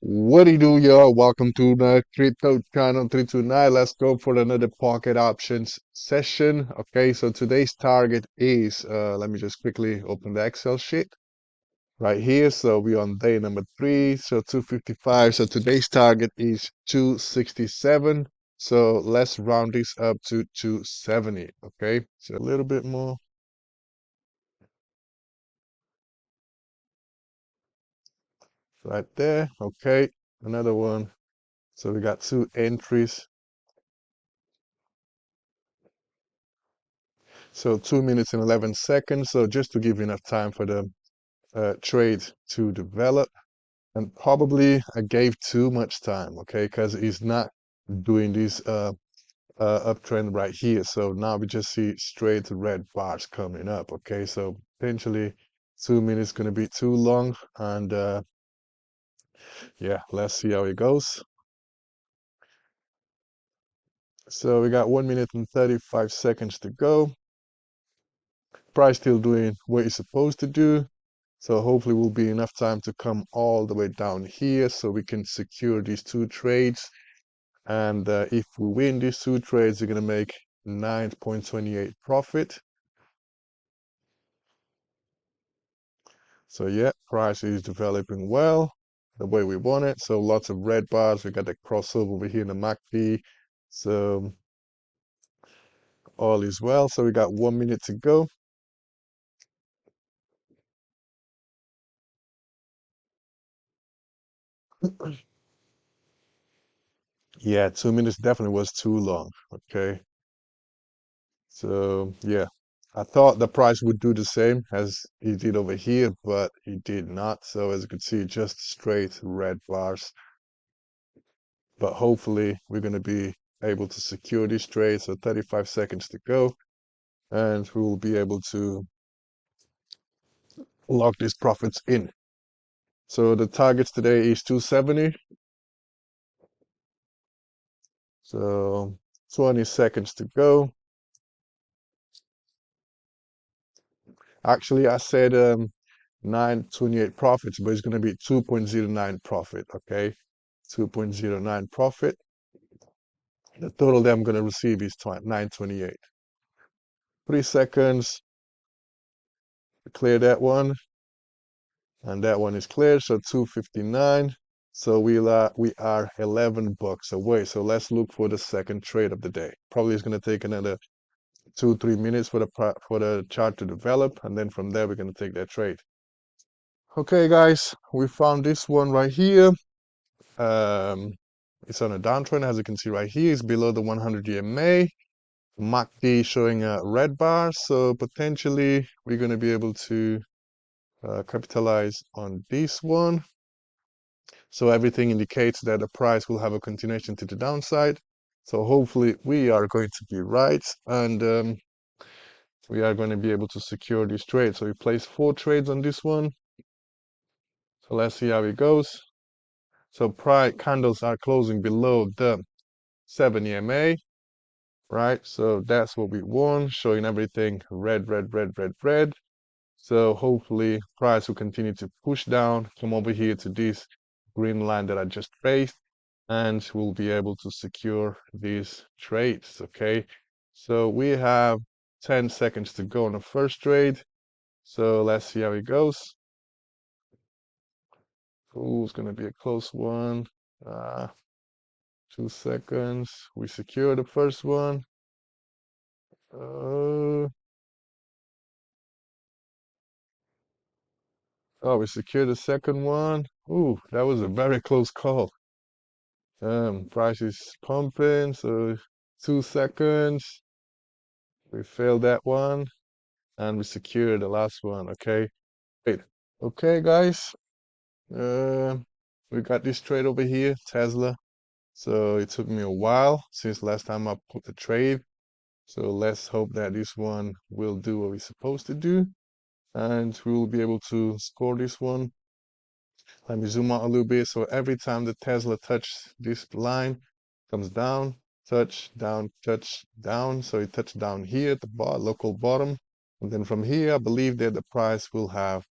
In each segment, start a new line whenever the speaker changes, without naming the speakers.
What do you do, y'all? Welcome to the crypto channel 329. Let's go for another pocket options session. Okay, so today's target is let me just quickly open the Excel sheet right here. So we're on day number 3, so 255. So today's target is 267. So let's round this up to 270. Okay, so a little bit more right there. Okay, another one. So we got 2 entries. So 2 minutes and 11 seconds. So just to give you enough time for the trade to develop. And probably I gave too much time, okay, because it's not doing this uptrend right here. So now we just see straight red bars coming up, okay. So potentially 2 minutes going to be too long. And yeah, let's see how it goes. So we got 1 minute and 35 seconds to go. Price still doing what it's supposed to do. So hopefully will be enough time to come all the way down here so we can secure these 2 trades. And if we win these 2 trades, we're going to make 9.28 profit. So yeah, price is developing well, the way we want it. So lots of red bars. We got the crossover over here in the MACD. So all is well. So we got 1 minute to go. Yeah, 2 minutes definitely was too long. Okay. So yeah, I thought the price would do the same as it did over here, but it did not. So as you can see, just straight red bars. But hopefully we're going to be able to secure this trade. So 35 seconds to go, and we will be able to lock these profits in. So the targets today is 270. So 20 seconds to go. Actually, I said 928 profits, but it's going to be 2.09 profit, okay? 2.09 profit. The total that I'm going to receive is 928. 3 seconds to clear that one, and that one is cleared. So 259. So we are 11 bucks away. So let's look for the second trade of the day. Probably it's going to take another 2-3 minutes for the chart to develop, and then from there we're going to take that trade. Okay, guys, we found this one right here. Um, it's on a downtrend, as you can see right here. It's below the 100 EMA. MACD showing a red bar, so potentially we're going to be able to capitalize on this one. So everything indicates that the price will have a continuation to the downside. So hopefully we are going to be right, and we are going to be able to secure this trade. So we placed 4 trades on this one. So let's see how it goes. So price candles are closing below the 7 EMA, right? So that's what we want, showing everything red, red, red, red, red. So hopefully price will continue to push down, come over here to this green line that I just traced, and we'll be able to secure these trades, okay? So we have 10 seconds to go on the first trade. So let's see how it goes. Ooh, it's gonna be a close one. 2 seconds. We secure the first one. Uh, oh, we secured the second one. Ooh, that was a very close call. Price is pumping, so 2 seconds. We failed that one, and we secured the last one. Okay, wait. Okay, guys. Uh, we got this trade over here, Tesla. So it took me a while since last time I put the trade. So let's hope that this one will do what we're supposed to do, and we will be able to score this one. Let me zoom out a little bit. So every time the Tesla touches this line, comes down, touch, down, touch, down. So it touched down here at the local bottom. And then from here, I believe that the price will have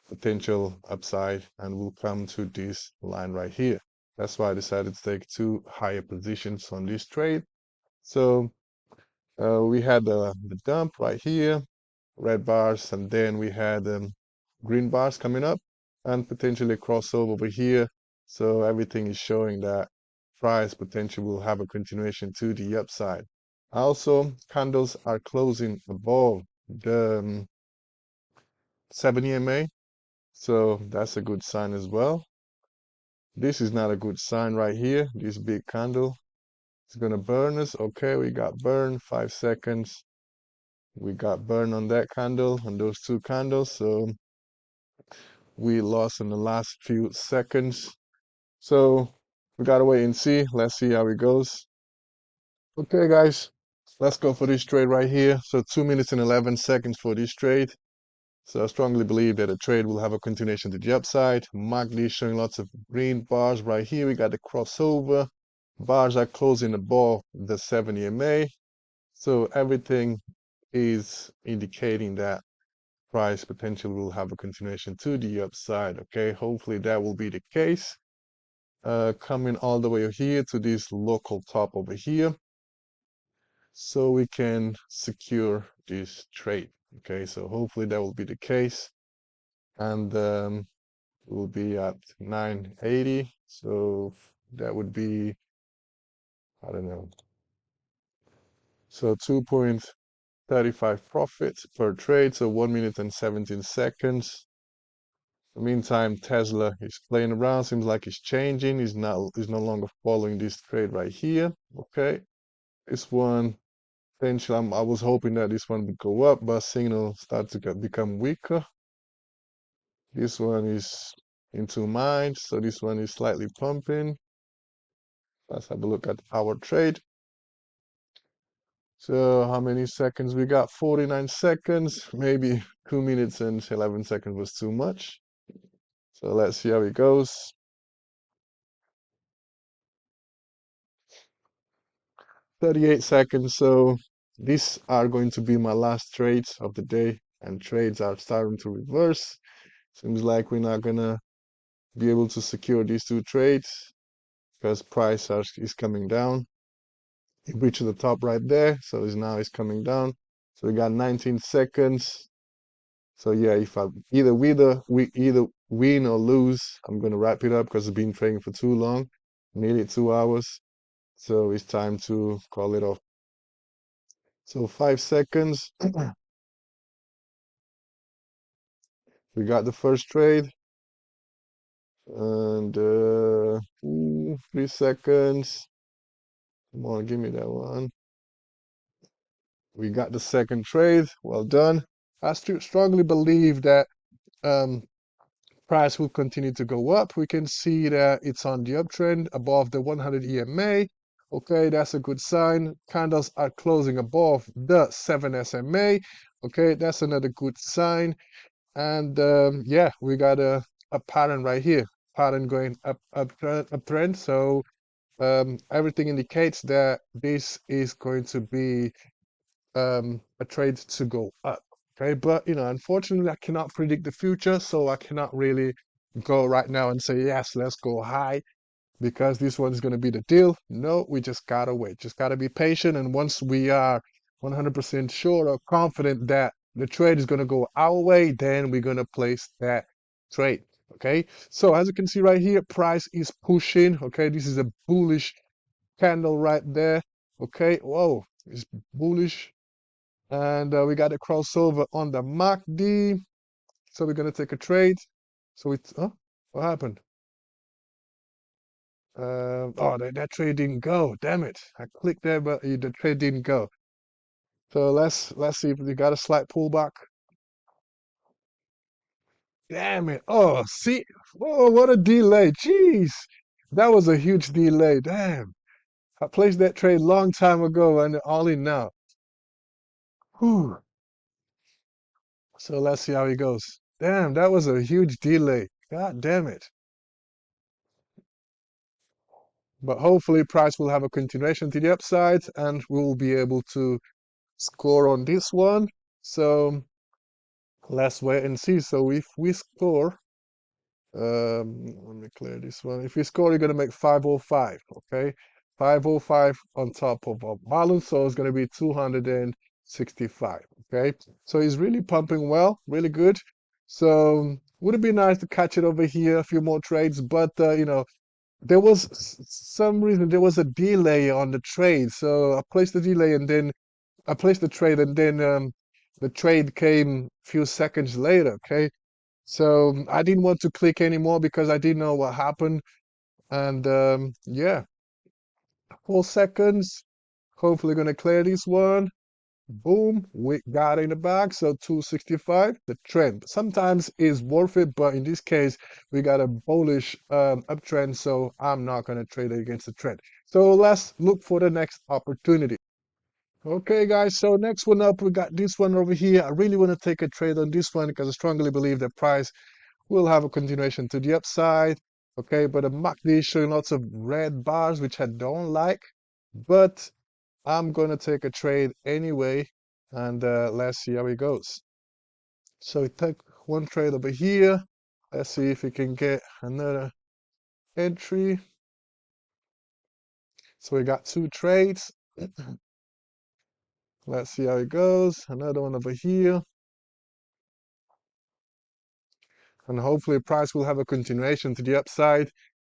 potential upside and will come to this line right here. That's why I decided to take two higher positions on this trade. So we had the dump right here, red bars, and then we had green bars coming up and potentially crossover over here. So everything is showing that price potential will have a continuation to the upside. Also, candles are closing above the 7 EMA, so that's a good sign as well. This is not a good sign right here. This big candle is gonna burn us. Okay, we got burn 5 seconds. We got burn on that candle, on those two candles. So we lost in the last few seconds. So we gotta wait and see. Let's see how it goes. Okay, guys, let's go for this trade right here. So 2 minutes and 11 seconds for this trade. So I strongly believe that the trade will have a continuation to the upside. MACD showing lots of green bars right here. We got the crossover. Bars are closing above the 7 EMA. So everything is indicating that price potential will have a continuation to the upside. Okay, hopefully that will be the case. Coming all the way here to this local top over here, so we can secure this trade. Okay, so hopefully that will be the case, and we'll be at 980. So that would be, I don't know, so 2.35 profits per trade, so 1 minute and 17 seconds. In the meantime, Tesla is playing around, seems like it's changing. He's no longer following this trade right here. Okay, this one potential, I was hoping that this one would go up, but signal start to become weaker. This one is into mine, so this one is slightly pumping. Let's have a look at our trade. So how many seconds we got? 49 seconds. Maybe 2 minutes and 11 seconds was too much. So let's see how it goes. 38 seconds. So these are going to be my last trades of the day, and trades are starting to reverse. Seems like we're not gonna be able to secure these two trades because price is coming down. It reached the top right there, so it's coming down. So we got 19 seconds. So yeah, if I we either win or lose, I'm gonna wrap it up because it's been trading for too long, nearly 2 hours. So it's time to call it off. So 5 seconds. We got the first trade, and 3 seconds. Come on, give me that one. We got the second trade. Well done. I strongly believe that um, price will continue to go up. We can see that it's on the uptrend above the 100 EMA. Okay, that's a good sign. Candles are closing above the 7 SMA. Okay, that's another good sign. And yeah, we got a pattern right here. Pattern going uptrend. So everything indicates that this is going to be a trade to go up. Okay, but unfortunately, I cannot predict the future, so I cannot really go right now and say yes, let's go high because this one is going to be the deal. No, we just gotta wait, just gotta be patient, and once we are 100% sure or confident that the trade is going to go our way, then we're going to place that trade. Okay, so as you can see right here, price is pushing. Okay, this is a bullish candle right there. Okay, whoa, it's bullish. And we got a crossover on the MACD. So we're going to take a trade. So it's, oh, what happened? Oh, that trade didn't go. Damn it. I clicked there, but the trade didn't go. So let's see if we got a slight pullback. Damn it. Oh, see. Oh, what a delay. Jeez. That was a huge delay. Damn. I placed that trade long time ago and all in now. Whew. So let's see how it goes. Damn, that was a huge delay. God damn it. But hopefully price will have a continuation to the upside and we'll be able to score on this one. So let's wait and see. So if we score, let me clear this one. If we score, you're gonna make 505. Okay, 505 on top of our balance, so it's gonna be 265. Okay, so he's really pumping well, really good. So would it be nice to catch it over here, a few more trades, but you know, there was some reason there was a delay on the trade. So I placed the delay and then I placed the trade and then the trade came a few seconds later. Okay, so I didn't want to click anymore because I didn't know what happened. And yeah, 4 seconds. Hopefully gonna clear this one. Boom, we got in the bag. So 265, the trend sometimes is worth it, but in this case, we got a bullish uptrend, so I'm not gonna trade it against the trend. So let's look for the next opportunity. Okay, guys, so next one up, we got this one over here. I really want to take a trade on this one because I strongly believe the price will have a continuation to the upside. Okay, but the MACD is showing lots of red bars, which I don't like, but I'm going to take a trade anyway, and let's see how it goes. So we take one trade over here. Let's see if we can get another entry. So we got two trades. Let's see how it goes. Another one over here. And hopefully price will have a continuation to the upside.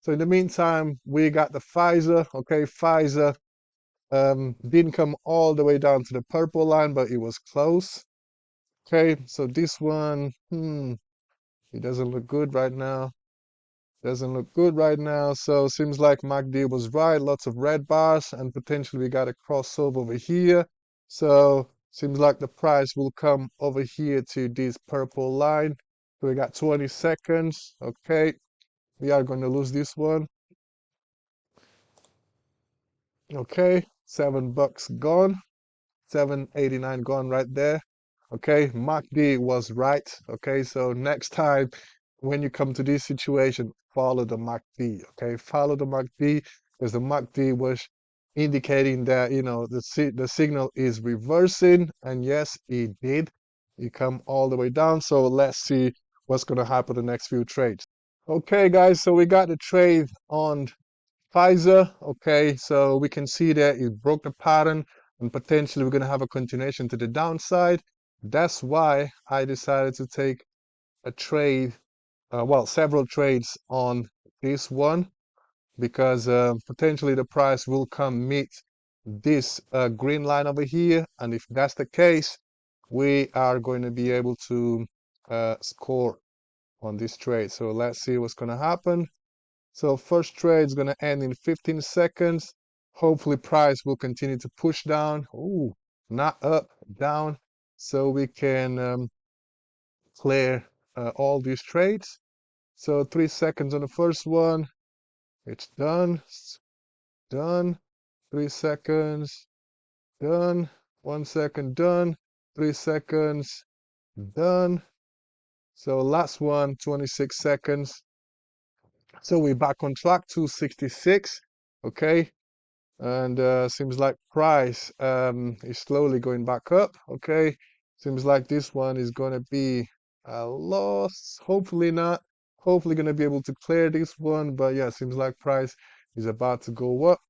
So in the meantime, we got the Pfizer. Okay, Pfizer didn't come all the way down to the purple line, but it was close. Okay, so this one, it doesn't look good right now. Doesn't look good right now. So seems like MACD was right. Lots of red bars, and potentially we got a crossover over here. So seems like the price will come over here to this purple line. So we got 20 seconds. Okay, we are going to lose this one. Okay, $7 gone. 789 gone right there. Okay, MACD was right. Okay, so next time when you come to this situation, follow the MACD. Okay, follow the MACD because the MACD was indicating that you know the signal is reversing, and yes, it did. It come all the way down. So let's see what's gonna happen the next few trades. Okay, guys, so we got the trade on Pfizer, okay, so we can see that it broke the pattern and potentially we're going to have a continuation to the downside. That's why I decided to take a trade, well, several trades on this one because potentially the price will come meet this green line over here. And if that's the case, we are going to be able to score on this trade. So let's see what's going to happen. So first trade is going to end in 15 seconds. Hopefully price will continue to push down. Ooh, not up, down. So we can clear all these trades. So 3 seconds on the first one. It's done. Done. 3 seconds. Done. 1 second. Done. 3 seconds. Done. So last one, 26 seconds. So we're back on track, 266. Okay. And seems like price is slowly going back up. Okay, seems like this one is going to be a loss. Hopefully not. Hopefully going to be able to clear this one, but yeah, seems like price is about to go up.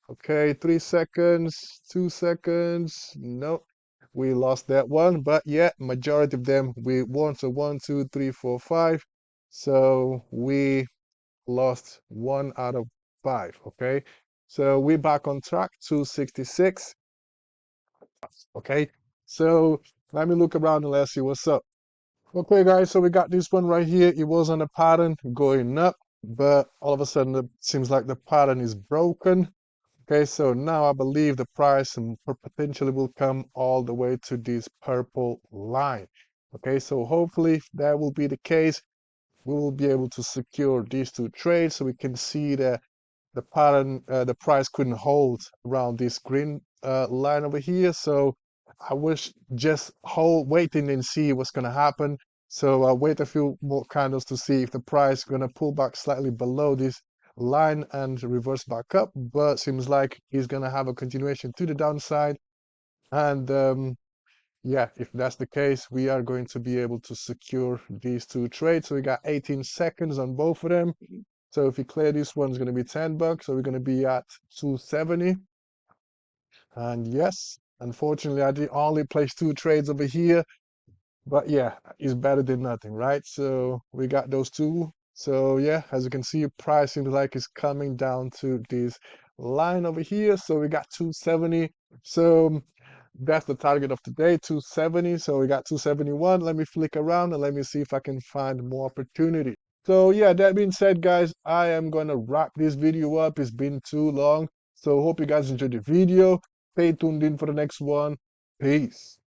Okay, 3 seconds, 2 seconds. Nope, we lost that one, but yeah, majority of them we won. So 1, 2, 3, 4, 5. So we lost 1 out of 5. Okay, so we're back on track, 266. Okay, so let me look around and let's see what's up. Okay, guys, so we got this one right here. It was on a pattern going up, but all of a sudden it seems like the pattern is broken. Okay, so now I believe the price and potentially will come all the way to this purple line. Okay, so hopefully if that will be the case, we will be able to secure these two trades so we can see that the pattern, the price couldn't hold around this green line over here. So I was just waiting and see what's going to happen. So I'll wait a few more candles to see if the price is going to pull back slightly below this line and reverse back up. But seems like he's going to have a continuation to the downside. And yeah, if that's the case, we are going to be able to secure these two trades. So we got 18 seconds on both of them. So if we clear this one, it's going to be 10 bucks. So we're going to be at 270. And yes, unfortunately, I did only place two trades over here. But yeah, it's better than nothing, right? So we got those two. So yeah, as you can see, price seems like it's coming down to this line over here. So we got 270. So that's the target of today, 270. So we got 271. Let me flick around and let me see if I can find more opportunity. So yeah, that being said, guys, I am gonna wrap this video up. It's been too long. So hope you guys enjoyed the video. Stay tuned in for the next one. Peace.